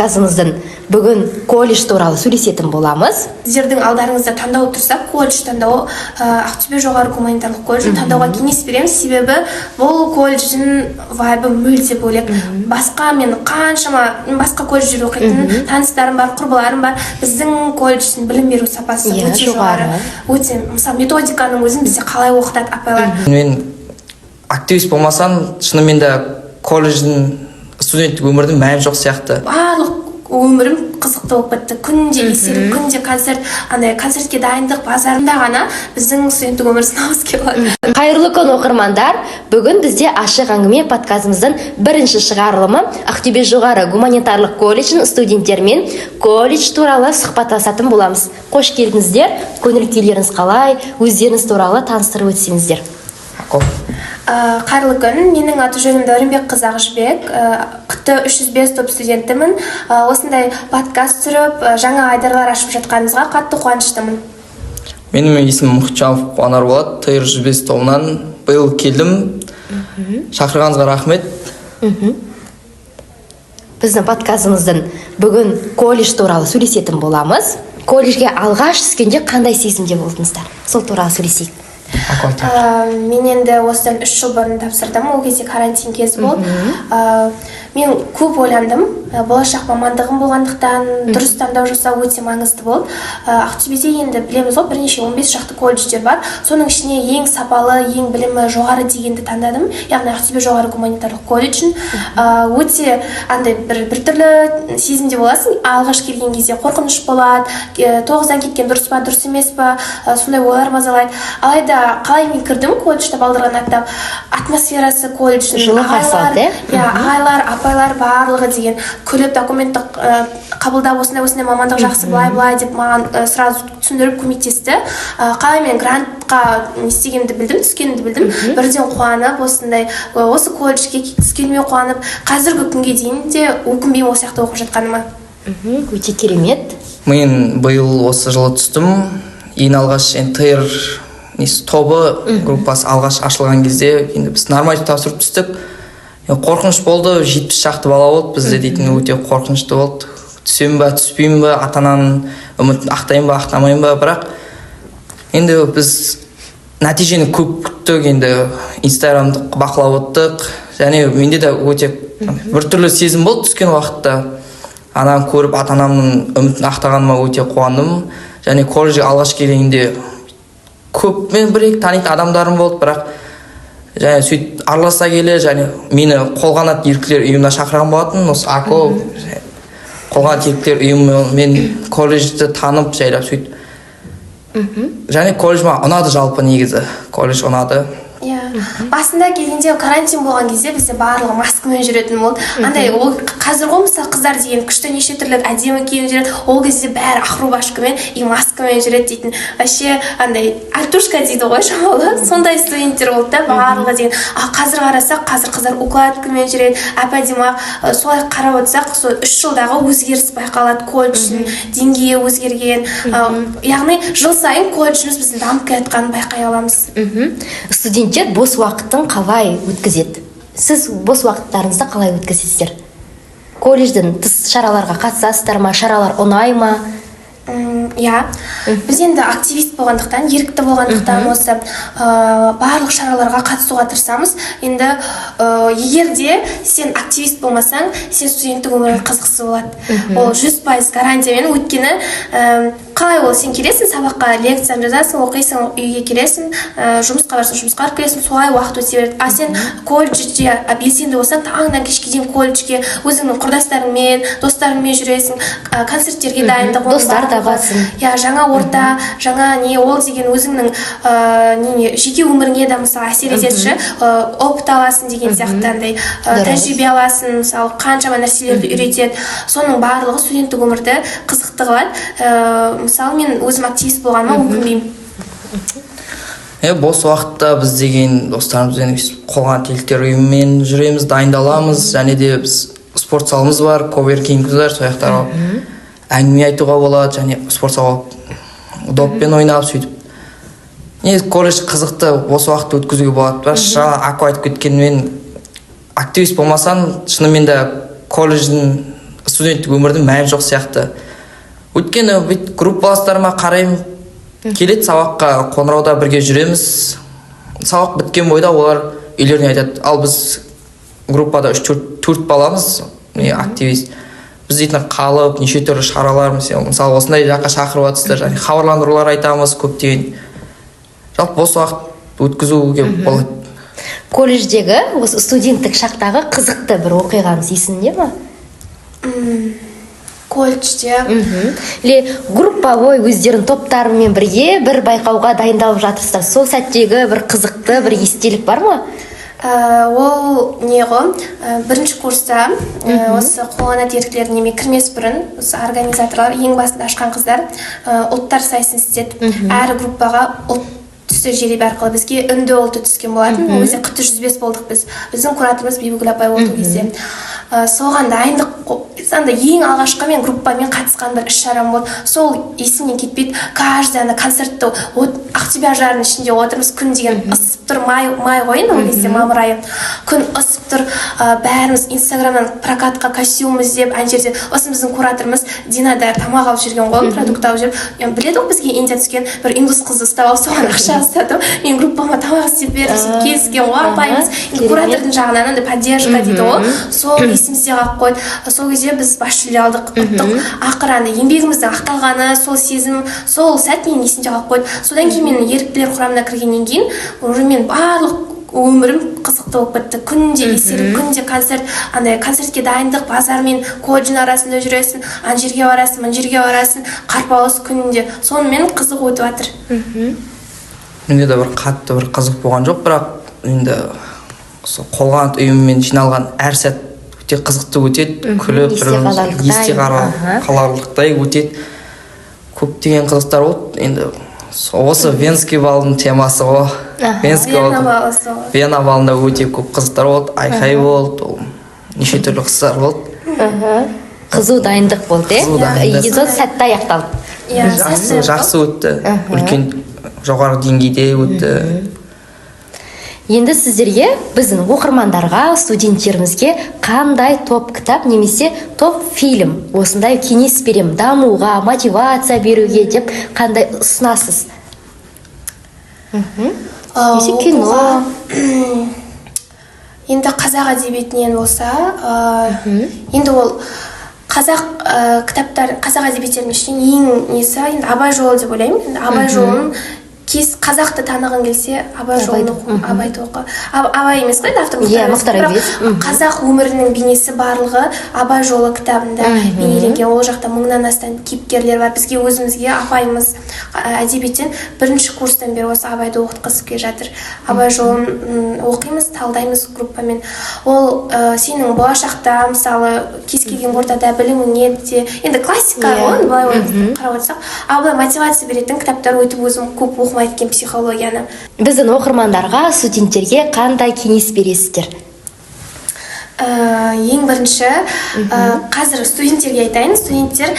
подкастымыздың бүгін колледж туралы сөйлесетін боламыз. Сіздердің алдарыңызда таңдау тұрса, колледж таңдауы Ақтөбе жоғары гуманитарлық колледжін таңдауға кеңес береміз, себебі бұл колледждің вайбы мүлде бөлек. Басқа мен қаншама басқа колледжде оқитын таныстарым бар, құрбыларым бар. Біздің колледждің білім беру сапасы өте жоғары. Өте, мысалы, методиканың өзін бізде қалай оқытады апайлар. Мен активист болмасам, шынымен де колледждің студенттік өмірдің мәні жоқ сияқты. Барлық өмірім қызықты болып бітті. Күнде есеріп, күнде концерт, концертке дайындық базарында ғана біздің студенттік өмір сынауыз келеді. Қайырлы күн оқырмандар. Бүгін бізде ашық әңгіме подкастымыздың бірінші шығарылымы Ақтөбе жоғары гуманитарлық колледждің студенттерімен колледж туралы сұхбаттасатын боламыз. Қош келдіңіздер. Көңіл күйлеріңіз қалай? Өздеріңіз туралы таныстырып өтсеңіздер. Қайырлы күн, менің аты жөнім Дәуренбек қызы Ақжібек, қ.т. 305 топ студентімін. Осындай подкаст түсіріп, жаңа айдарлар ашып жатқанымызға қатты қуаныштымын. Менің есімім Мұхтжанов Қуанар болады, т. 305 тобынан биыл келдім. Шақырғаныңызға рахмет. Біздің подкастымыздың бүгін колледж туралы сөйлесетін боламыз. Колледжге алғаш түскенде қандай сезімде болдыңыздар? Сол туралы сөйлесейік. Мен енді осыдан 3 жыл бұрын тапсырдым, ол кезде карантин кезі болды. Мен көп ойландым, болашақ мамандығым болғандықтан дұрыс таңдау жасау өте маңызды болды. Ақтөбеде енді білеміз ғой, бірнеше 15 шақты колледждер бар. Соның ішіне ең сапалы, ең білімі жоғары дегенді таңдадым. Яғни Ақтөбе жоғары гуманитарлық колледжін. Өте андай бір түрлі сезімде боласың. Алғаш келген кезде қорқыныш болады, 9-дан кеткен дұрыс па, дұрыс емес па, сондай ойлар мазалайды. Алайда қалай мен кірдім колледжді балдырған аттап, атмосферасы колледждің, жылы қарсы алды. ағайлар, апайлар барлығы деген күліп документті қабылдап осындай мамандық жақсы былай деп маған сразу түсіндіріп көмектесті. Қалай мен грантқа істегенімді білдім, түскенімді білдім. Бірден қуанып, осы колледжге түскеніме қуанып, қазіргі күнге дейін де өкінбеймін осы сияқты оқып жатқаныма. Өте керемет. Мен биыл осы жылы түстім. Ең алғаш ТР тобы группасы алғаш ашылған кезде енді біз норматив тапсырып түстік. Қорқыныш болды, 70 шақты бала болды бізде дейтін, өте қорқынышты болды. Түсем ба, түспеймін ба, ата-ананың үмітін ақтайын ба, ақтамайын ба, бірақ енді біз нәтижені көп күттік, енді инстаграмды бақылап отырдық. Және менде де өте біртүрлі сезім болды түскен уақытта. Анам көріп, ата-анамның үмітін ақтағаныма өте қуандым. Және колледжге алғаш келгенде көп мен бір-екі танитын адамдарым болды, бірақ және сөйтіп араласа келе, және мені қолғанат еріктілер ұйымына шақырған болатын. Осы АКО қолғанат еріктілер ұйымы мен колледжді танып жайлап сөйтіп. Және колледж маған ұнады, жалпы негізі колледж ұнады. Басында келгенде карантин болған кезде бізде барлығы маскамен жүретін болды. Андай ол қазір ғой мысалы қыздар деген күшті неше түрлі әдемі киініп жүреді. Ол кезде бәрі ақрубашкамен и маскамен жүреді дейтін. Вообще андай артушка дейді ғой шамалы. Сондай студенттер болды да барлығы деген. Қазір қарасақ, қазір қыздар укладкамен жүреді. Әп-әдемі солай қарап отырсақ, сол 3 жылдағы өзгеріс байқалады. Колледждің деңгейі өзгерген. Яғни жыл сайын колледжіміз біздің дамып келе жатқанын байқай аламыз. Студенттер бос уақытын қалай өткізеді? Сіз бос уақыттарыңызды қалай өткізесіздер? Колледждің тыс шараларға қатысасыздар ма? Шаралар ұнай ма? Біз енді активист болғандықтан, ерікті болғандықтан осы барлық шараларға қатысуға тырысамыз. Енді егер де сен активист болмасаң, сен студенттік өмірің қызықсыз болады. Ол 100% гарантиямен, өйткені қалай ол сен келесің сабаққа, лекцияны жазасың, оқисың, үйге келесің, жұмысқа барсың, жұмысқа барып келесің, солай уақыт өте береді. Сен колледжде белсенді болсаң, таңнан кешке дейін колледжге өзіңнің құрдастарыңмен, достарыңмен жүресің, концерттерге дайындық, достар табасың. Жаңа орта, жаңа ол деген өзіңнің жеке өміріңе де мысалы әсер етеді, опыт аласың деген сияқты тәжірибе аласың, мысалы қаншама нәрселерді үйретеді. Соның барлығы студенттік өмірді қызықты қылады. Мысалы мен өзім активист болғаныма өкінбеймін. Бос уақытта біз деген достарымызбен қолғанат еріктілер ұйымымен жүреміз, дайындаламыз, және де біз спорт залымыз бар, коверкингіміз бар, сол жақтарға әңгіме айтуға болады, және спорт залға доппен ойнап сөйтіп. Колледж қызықты, бос уақыт өткізуге болады. Бірақ Аку айтып кеткенмен, активист болмасаң, шынымен де колледждің студенттік өмірдің мәні жоқ сияқты. Өйткені бүйтіп группаластарыма қараймын, келеді сабаққа, қоңырауда бірге жүреміз. Сабақ біткен бойда олар үйлеріне айтады, ал біз группада 3-4 баламыз, активист. Біз дейтін қалып, неше түрлі шаралар, мысалы осындай жаққа шақырып жатсыздар, және хабарландырулар айтамыз көптеген. Жалпы бос уақыт өткізуге болады. Колледждегі осы студенттік шақтағы қызықты бір оқиғаңыз есіңде ма? Колледжде групповой өздерінің топтарымен бірге бір байқауға дайындалып жатырсыздар. Сол сәттегі бір қызықты бір естелік бар ма? Ол не ғой, бірінші курста осы қолғанат еріктілер неме кірмес бұрын осы организаторлар ең басында ашқан қыздар ұлттар сайысын істеді. Әр группаға ұлт түсі жеребе арқылы бізге үнді ұлты түскен болатын. Ол кезде қыты 105 болдық біз. Біздің кураторымыз Бибігүл апай болды кезде. Соған дайындық сонда ең алғашқы мен группамен қатысқан бір іс-шарам болды. Сол есімнен кетпейді. Каждый концертті Ақтөбе жарының ішінде отырмыз. Күн деген ысып тұр, май ғой, ол кезде мамыр айы. Күн ысып тұр. Бәріміз инстаграмнан прокатқа костюм іздеп, ана жерде осы біздің кураторымыз Динада тамақ алып жүрген ғой, продукт алып жүріп. Біледі ғой, бізге Индия түскен бір индус қызды ұстап алып, соған ақша ұстатып, мен группама тамақ істеп беріп келіскен ғой, апайымыз. Куратордың жағынан андай поддержка дейді ғой. Сол есімізде қалып қойды. Сол кезде біз бас жүлде алдық. Ақыры еңбегіміздің ақталғаны, сол сезім, сол сәт менің есімде қалып қойды. Содан кейін мен еріктілер құрамына кіргеннен кейін уже мен барлық өмірім қызықты болып кетті. Күнде еселіп, күнде концерт, андай концертке дайындық, базар мен колледждің арасында жүресің, ана жерге барасың, мына жерге барасың, қарпалыс күнінде. Сонымен қызық өтіп жатыр. Менде де бір қатты бір қызық болған жоқ, бірақ енді қолғанат ұйымымен жиналған әр сәт өте қызықты өтеді, күліп тұрып, есте қаларлықтай өтеді. Көптеген қызықтар болды. Енді осы Венский балдың темасы ғой. Вена балында өте көп қызықтар болды, айқай болды, неше түрлі қызықтар болды. Қызу дайындық болды, эпизод сәтті аяқталды. Жақсы өтті, үлкен жоғары деңгейде өтті. Енді сіздерге, біздің оқырмандарға, студенттерімізге қандай топ кітап немесе топ фильм осындай кеңес берем, дамуға, мотивация беруге деп қандай ұсынасыз? Немесе кино? Енді қазақ әдебиетінен болса, енді ол қазақ кітаптар, қазақ әдебиеттерінің ішінен ең несі, енді Абай жолы деп ойлаймын. Абай жолын қазақты танығың келсе, Абай жолын оқу, Абайды оқы. Абай емес қой, автор Мұхтар Әуезов. Қазақ өмірінің бейнесі барлығы Абай жолы кітабында бейнеленген. Ол жақта мыңнан астам кейіпкерлер бар. Бізге өзімізге апайымыз әдебиеттен бірінші курстан бері осы Абайды оқытқысы келе жатыр. Абай жолын оқимыз, талдаймыз группамен. Ол сенің болашақта, мысалы, кез келген ортада біліміңе де, енді классика ғой, былай қарап отырсақ, ал былай мотивация беретін кітаптар өтіп өзім көп оқымай кеткен психологияны. Біздің оқырмандарға, студенттерге қандай кеңес бересіздер? Ең бірінші, қазір студенттерге айтайын, студенттер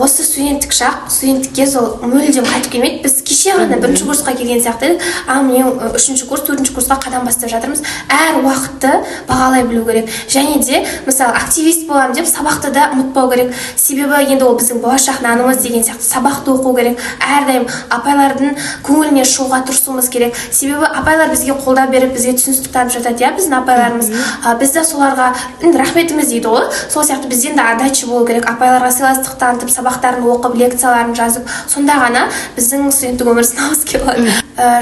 осы студенттік шақ, студенттік кез ол мүлдем қайтып келмейді. Біз кеше ғана бірінші курсқа келген сияқты, ал міне үшінші курс, төртінші курсқа қадам бастап жатырмыз. Әр уақытты бағалай білу керек. Және де, мысалы, активист боламын деп, сабақты да ұмытпау керек. Себебі енді ол біздің болашақ нанымыз деген сияқты, сабақты оқу керек. Әрдайым апайлардың көңіліне шығуға тырысуымыз керек. Себебі апайлар бізге қолдап беріп, бізге түсіністік танып жатады, иә, біздің апайларымыз. Біз де соларға рахметіміз дейді ғой. Сол сияқты бізден де отдача болу керек. Апайларға сыйластық танытып, сабақтарын оқып, лекцияларын жазып, сонда ғана біздің студенттік өмір сынауымыз болады.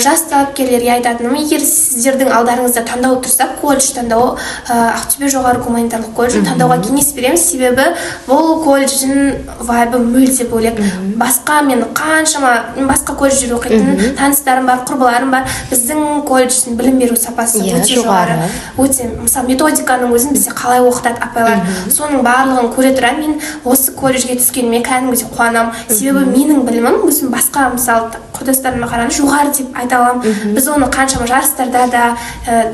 Жас талапкерлерге айтатыным, егер сіздердің алдарыңызда таңдау тұрса, колледж таңдауы, Ақтөбе жоғары гуманитарлық колледжін таңдауға кеңес беремін. Себебі бұл колледждің вайбы мүлде бөлек. Басқа мен қаншама басқа колледжде оқитын таныстарым бар, құрбыларым бар. Біздің колледждің білім беру сапасы өте жоғары. Өте, мысалы, методиканың өзін бізде қалай оқытады апайлар. Соның барлығын көре тұра мен осы колледжге түскеніме кәдімгідей қуанамын. Себебі менің білімім өзім басқа, мысалы, құрдастарыма қарағанда жоғары деп айта аламын. Біз оны қаншама жарыстарда да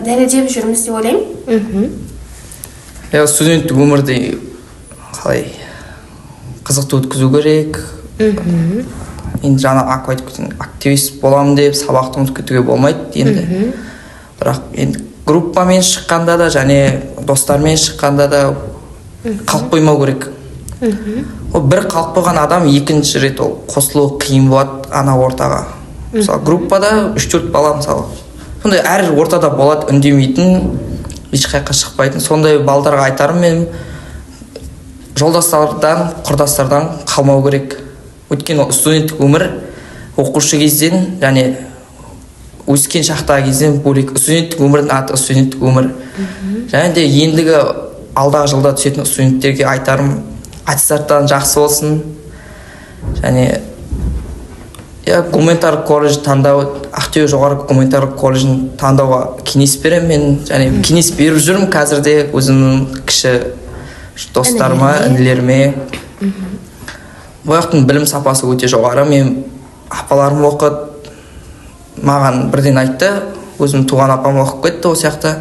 дәлелдеп жүрміз деп ойлаймын. Студенттік өмірді қалай қызықты өткізу керек. Енді жаңа активист боламын деп сабақты ұмытып кетуге болмайды енді. Бірақ енді группамен шыққанда да және достармен шыққанда да қалып қоймау керек. ол бір қалып қойған адам екінші рет ол қосылуы қиын болады ана ортаға. Мысалы группада 3-4 бала мысалы сондай әр ортада болады, үндемейтін, ешқайқа шықпайтын. Сондай балдарға айтарым мен жолдастардан, құрдастардан қалмау керек. Өйткені студенттік өмір оқушы кезден және өскен шақтағы кезден бөлек. Студенттік өмірдің аты студенттік өмір. Және де ендігі алдағы жылда түсетін студенттерге айтарым, аттестаттан жақсы болсын. Және гуманитарлық колледж таңдау, Ақтөбе жоғары гуманитарлық колледжін таңдауға кеңес беремін мен. Және кеңес беріп жүрмін қазірде өзімнің кіші достарыма, інілеріме. Бұл жақтың білім сапасы өте жоғары. Мен апаларым оқыды, маған бірден айтты, өзім туған апам оқып кетті осы жақта.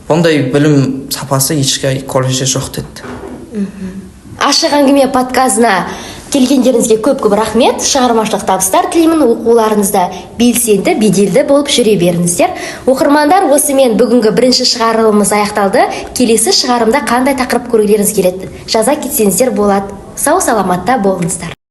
Бұндай білім сапасы ешқай колледжде жоқ деді. Ашық әңгіме подкастына келгендеріңізге көп-көп рахмет. Шығармашылық табыстар тілеймін. Оқуларыңызда белсенді, беделді болып жүре беріңіздер. Оқырмандар, осымен бүгінгі бірінші шығарылымымыз аяқталды. Келесі шығарымда қандай тақырып көргілеріңіз келеді? Жаза кетсеңіздер болады. Сау саламатта болыңыздар.